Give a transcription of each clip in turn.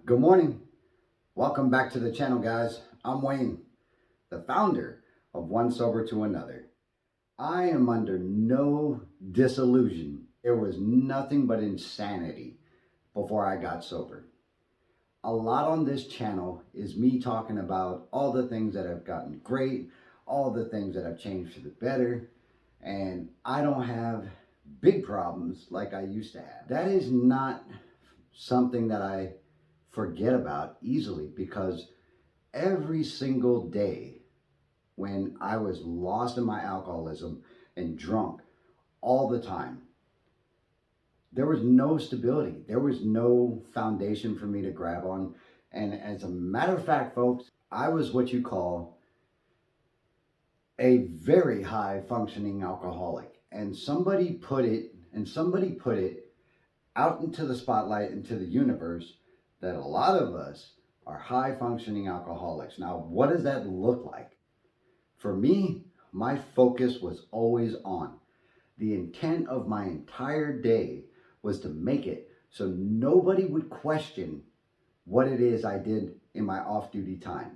Good morning. Welcome back to the channel, guys. I'm Wayne, the founder of One Sober to Another. I am under no disillusion. There was nothing but insanity before I got sober. A lot on this channel is me talking about all the things that have gotten great, all the things that have changed for the better, and I don't have big problems like I used to have. That is not something that I forget about easily, because every single day when I was lost in my alcoholism and drunk all the time, there was no stability. There was no foundation for me to grab on. And as a matter of fact, folks, I was what you call a very high functioning alcoholic. And somebody put it out into the spotlight, into the universe, that a lot of us are high functioning alcoholics. Now, what does that look like? For me, my focus was always on. The intent of my entire day was to make it so nobody would question what it is I did in my off-duty time.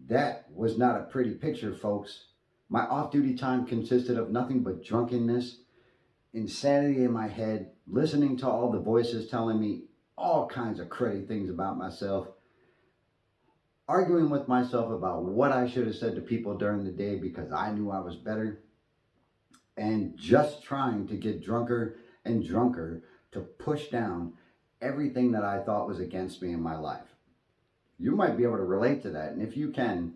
That was not a pretty picture, folks. My off-duty time consisted of nothing but drunkenness, insanity in my head, listening to all the voices telling me all kinds of cruddy things about myself, arguing with myself about what I should have said to people during the day because I knew I was better, and just trying to get drunker and drunker to push down everything that I thought was against me in my life. You might be able to relate to that, and if you can,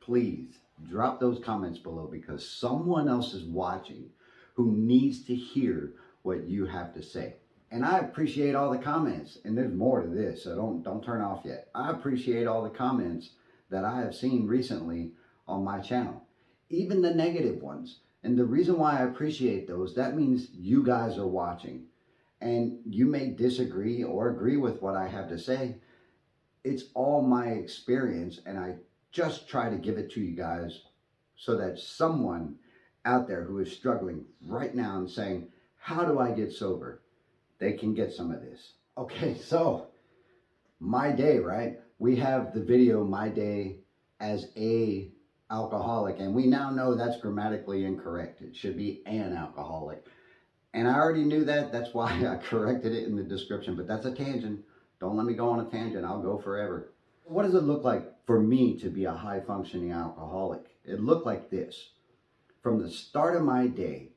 please drop those comments below, because someone else is watching who needs to hear what you have to say. And I appreciate all the comments, and there's more to this, so don't turn off yet. I appreciate all the comments that I have seen recently on my channel, even the negative ones. And the reason why I appreciate those, that means you guys are watching, and you may disagree or agree with what I have to say. It's all my experience, and I just try to give it to you guys so that someone out there who is struggling right now and saying, how do I get sober? They can get some of this. Okay, so my day, right? We have the video, my day as a alcoholic, and we now know that's grammatically incorrect. It should be an alcoholic. And I already knew that. That's why I corrected it in the description, but that's a tangent. Don't let me go on a tangent. I'll go forever. What does it look like for me to be a high functioning alcoholic? It looked like this. From the start of my day,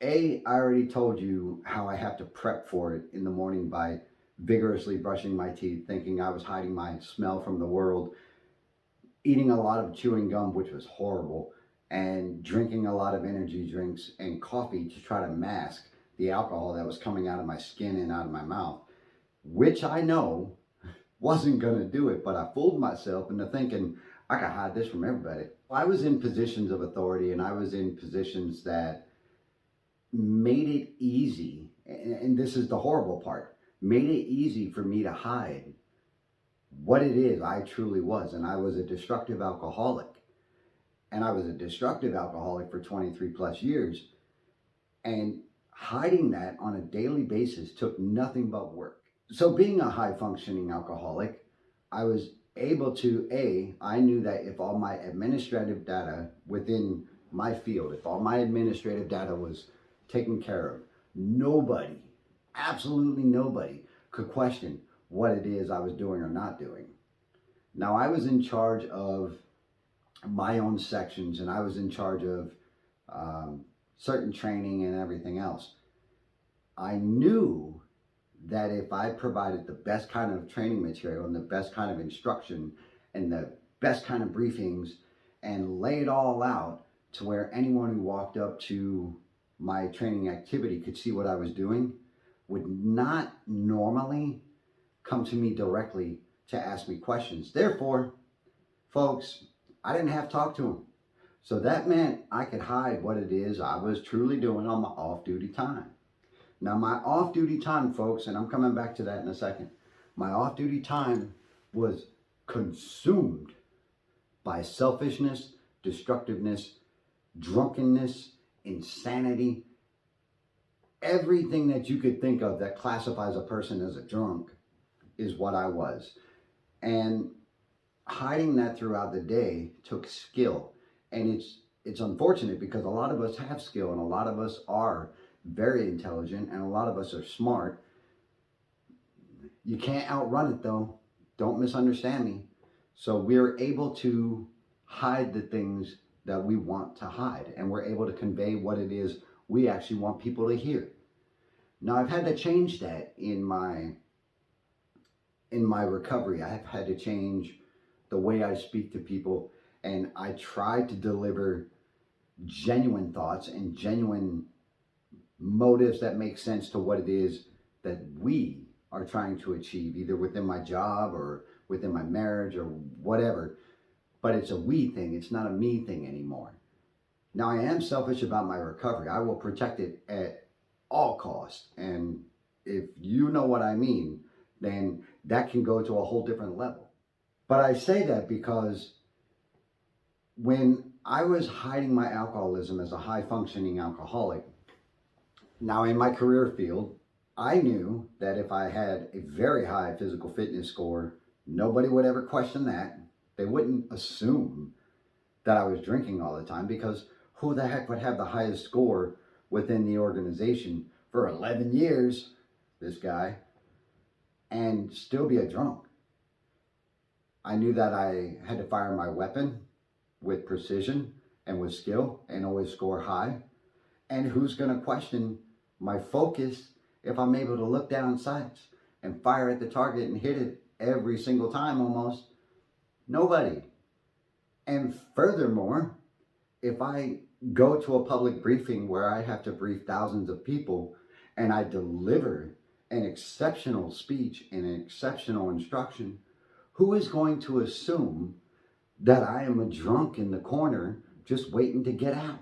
I already told you how I have to prep for it in the morning by vigorously brushing my teeth, thinking I was hiding my smell from the world, eating a lot of chewing gum, which was horrible, and drinking a lot of energy drinks and coffee to try to mask the alcohol that was coming out of my skin and out of my mouth, which I know wasn't going to do it, but I fooled myself into thinking I could hide this from everybody. I was in positions of authority, and I was in positions that made it easy, and this is the horrible part, made it easy for me to hide what it is I truly was. And I was a destructive alcoholic, and I was a destructive alcoholic for 23 plus years, and hiding that on a daily basis took nothing but work. So being a high functioning alcoholic, I was able to, I knew that if all my administrative data within my field, if all my administrative data was taken care of, nobody, absolutely nobody, could question what it is I was doing or not doing. Now, I was in charge of my own sections, and I was in charge of certain training and everything else. I knew that if I provided the best kind of training material and the best kind of instruction and the best kind of briefings and lay it all out to where anyone who walked up to my training activity could see what I was doing, would not normally come to me directly to ask me questions. Therefore, folks, I didn't have to talk to them. So that meant I could hide what it is I was truly doing on my off-duty time. Now, my off-duty time, folks, and I'm coming back to that in a second, my off-duty time was consumed by selfishness, destructiveness, drunkenness, insanity, everything that you could think of that classifies a person as a drunk. is what I was. And hiding that throughout the day took skill. And it's unfortunate because a lot of us have skill and a lot of us are very intelligent and a lot of us are smart. You can't outrun it though. Don't misunderstand me. So we're able to hide the things that we want to hide, and we're able to convey what it is we actually want people to hear. Now I've had to change that in my recovery. I've had to change the way I speak to people, and I try to deliver genuine thoughts and genuine motives that make sense to what it is that we are trying to achieve, either within my job or within my marriage or whatever. But it's a we thing, it's not a me thing anymore. Now I am selfish about my recovery. I will protect it at all costs. And if you know what I mean, then that can go to a whole different level. But I say that because when I was hiding my alcoholism as a high functioning alcoholic, now in my career field, I knew that if I had a very high physical fitness score, nobody would ever question that. They wouldn't assume that I was drinking all the time, because who the heck would have the highest score within the organization for 11 years, this guy, and still be a drunk? I knew that I had to fire my weapon with precision and with skill and always score high. And who's going to question my focus if I'm able to look down sights and fire at the target and hit it every single time almost? Nobody. And furthermore, if I go to a public briefing where I have to brief thousands of people and I deliver an exceptional speech and an exceptional instruction, who is going to assume that I am a drunk in the corner just waiting to get out?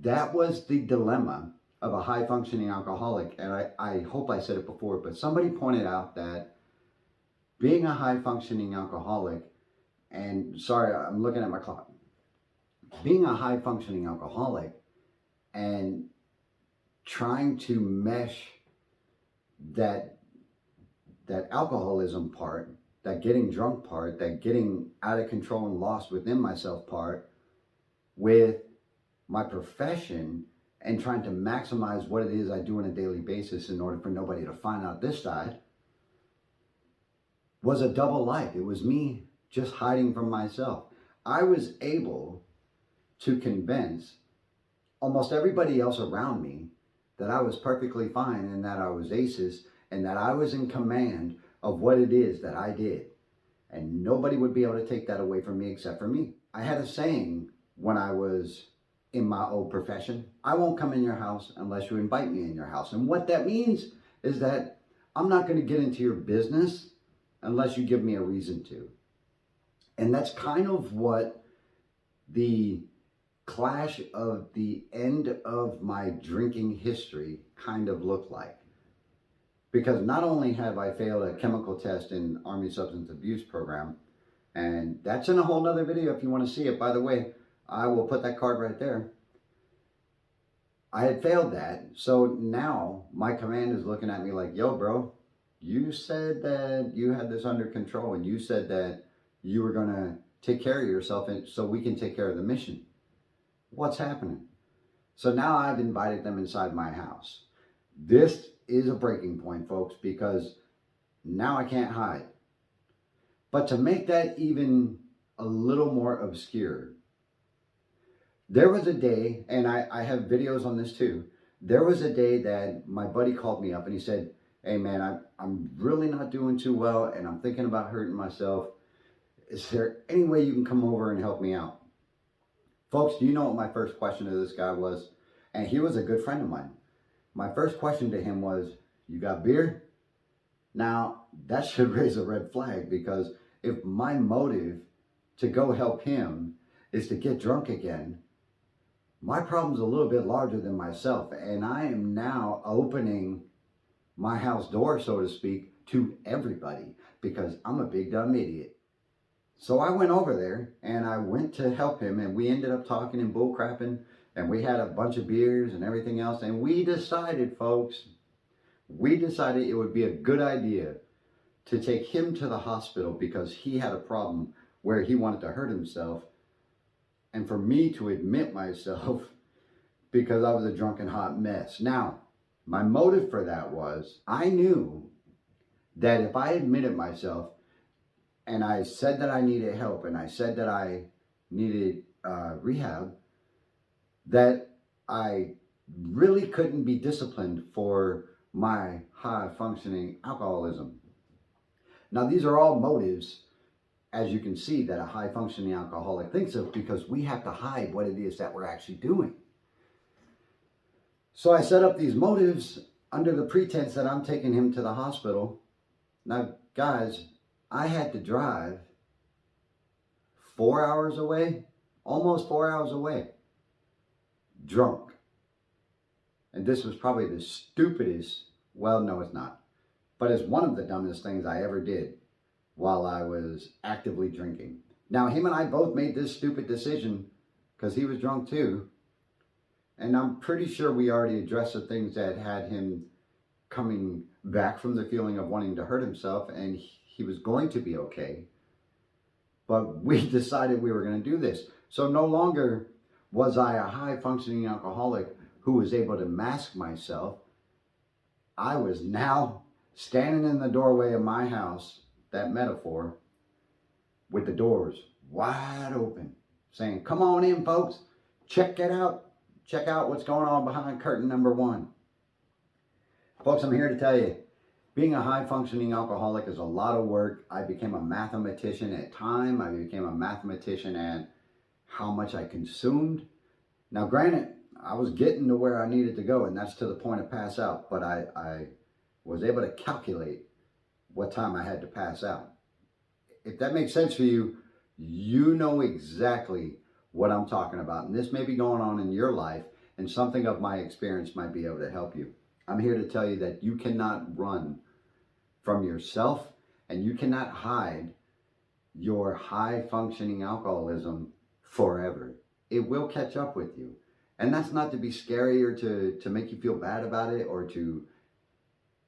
That was the dilemma of a high functioning alcoholic. And I hope I said it before, but somebody pointed out that being a high functioning alcoholic, and sorry, I'm looking at my clock. Being a high functioning alcoholic and trying to mesh that alcoholism part, that getting drunk part, that getting out of control and lost within myself part, with my profession and trying to maximize what it is I do on a daily basis in order for nobody to find out this side, was a double life. It was me just hiding from myself. I was able to convince almost everybody else around me that I was perfectly fine and that I was aces and that I was in command of what it is that I did. And nobody would be able to take that away from me except for me. I had a saying when I was in my old profession: I won't come in your house unless you invite me in your house. And what that means is that I'm not going to get into your business unless you give me a reason to. And that's kind of what the clash of the end of my drinking history kind of looked like. Because not only have I failed a chemical test in Army Substance Abuse Program, and that's in a whole nother video if you want to see it, by the way, I will put that card right there. I had failed that, so now my command is looking at me like, yo bro, you said that you had this under control and you said that you were gonna take care of yourself and so we can take care of the mission. What's happening? So now I've invited them inside my house. This is a breaking point, folks, because now I can't hide. But to make that even a little more obscure, there was a day, and I have videos on this too, there was a day that my buddy called me up and he said, hey man, I'm really not doing too well and I'm thinking about hurting myself. Is there any way you can come over and help me out? Folks, do you know what my first question to this guy was? And he was a good friend of mine. My first question to him was, you got beer? Now, that should raise a red flag, because if my motive to go help him is to get drunk again, my problem's a little bit larger than myself. And I am now opening my house door, so to speak, to everybody, because I'm a big dumb idiot. So I went over there and I went to help him, and we ended up talking and bull crapping, and we had a bunch of beers and everything else. And we decided, folks, it would be a good idea to take him to the hospital because he had a problem where he wanted to hurt himself, and for me to admit myself because I was a drunken hot mess. Now, my motive for that was I knew that if I admitted myself and I said that I needed help and I said that I needed rehab, that I really couldn't be disciplined for my high functioning alcoholism. Now, these are all motives, as you can see, that a high functioning alcoholic thinks of, because we have to hide what it is that we're actually doing. So I set up these motives under the pretense that I'm taking him to the hospital. Now, guys, I had to drive 4 hours away, almost 4 hours away, drunk. And this was probably the stupidest, well, no, it's not, but it's one of the dumbest things I ever did while I was actively drinking. Now, him and I both made this stupid decision because he was drunk too. And I'm pretty sure we already addressed the things that had him coming back from the feeling of wanting to hurt himself, and he was going to be okay. But we decided we were going to do this. So no longer was I a high functioning alcoholic who was able to mask myself. I was now standing in the doorway of my house, that metaphor, with the doors wide open, saying, "Come on in, folks. Check it out. Check out what's going on behind curtain number 1." Folks, I'm here to tell you, being a high functioning alcoholic is a lot of work. I became a mathematician at time. I became a mathematician at how much I consumed. Now, granted, I was getting to where I needed to go, and that's to the point of pass out, but I was able to calculate what time I had to pass out. If that makes sense for you, you know exactly what I'm talking about. And this may be going on in your life, and something of my experience might be able to help you. I'm here to tell you that you cannot run from yourself, and you cannot hide your high functioning alcoholism forever. It will catch up with you. And that's not to be scary or to make you feel bad about it or to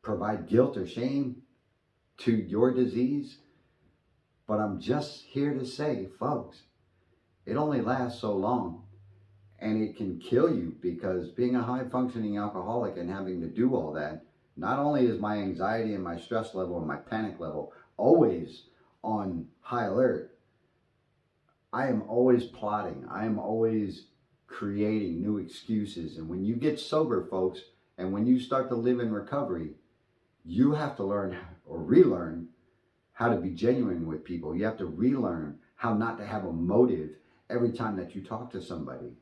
provide guilt or shame to your disease. But I'm just here to say, folks, it only lasts so long, and it can kill you, because being a high functioning alcoholic and having to do all that, not only is my anxiety and my stress level and my panic level always on high alert, I am always plotting. I am always creating new excuses. And when you get sober, folks, and when you start to live in recovery, you have to learn or relearn how to be genuine with people. You have to relearn how not to have a motive every time that you talk to somebody.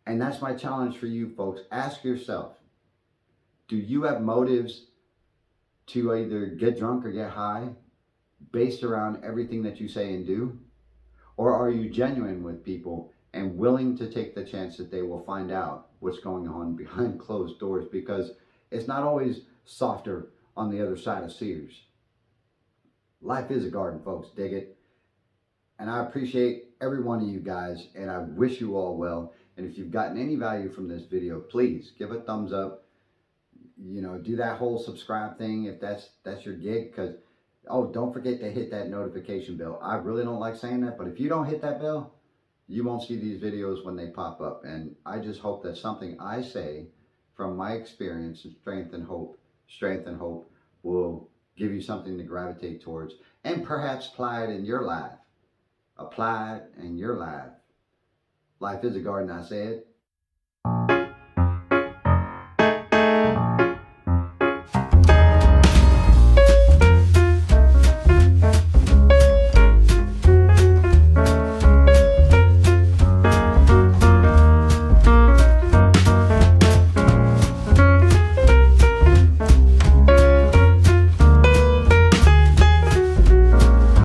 And that's my challenge for you, folks. Ask yourself, do you have motives to either get drunk or get high based around everything that you say and do? Or are you genuine with people and willing to take the chance that they will find out what's going on behind closed doors? Because it's not always softer on the other side of Sears. Life is a garden, folks. Dig it. And I appreciate every one of you guys, and I wish you all well. And if you've gotten any value from this video, please give a thumbs up. You know, do that whole subscribe thing if that's your gig. Because, oh, don't forget to hit that notification bell. I really don't like saying that, but if you don't hit that bell, you won't see these videos when they pop up. And I just hope that something I say from my experience and strength and hope will give you something to gravitate towards, and perhaps apply it in your life. Apply it in your life. Life is a garden, I said.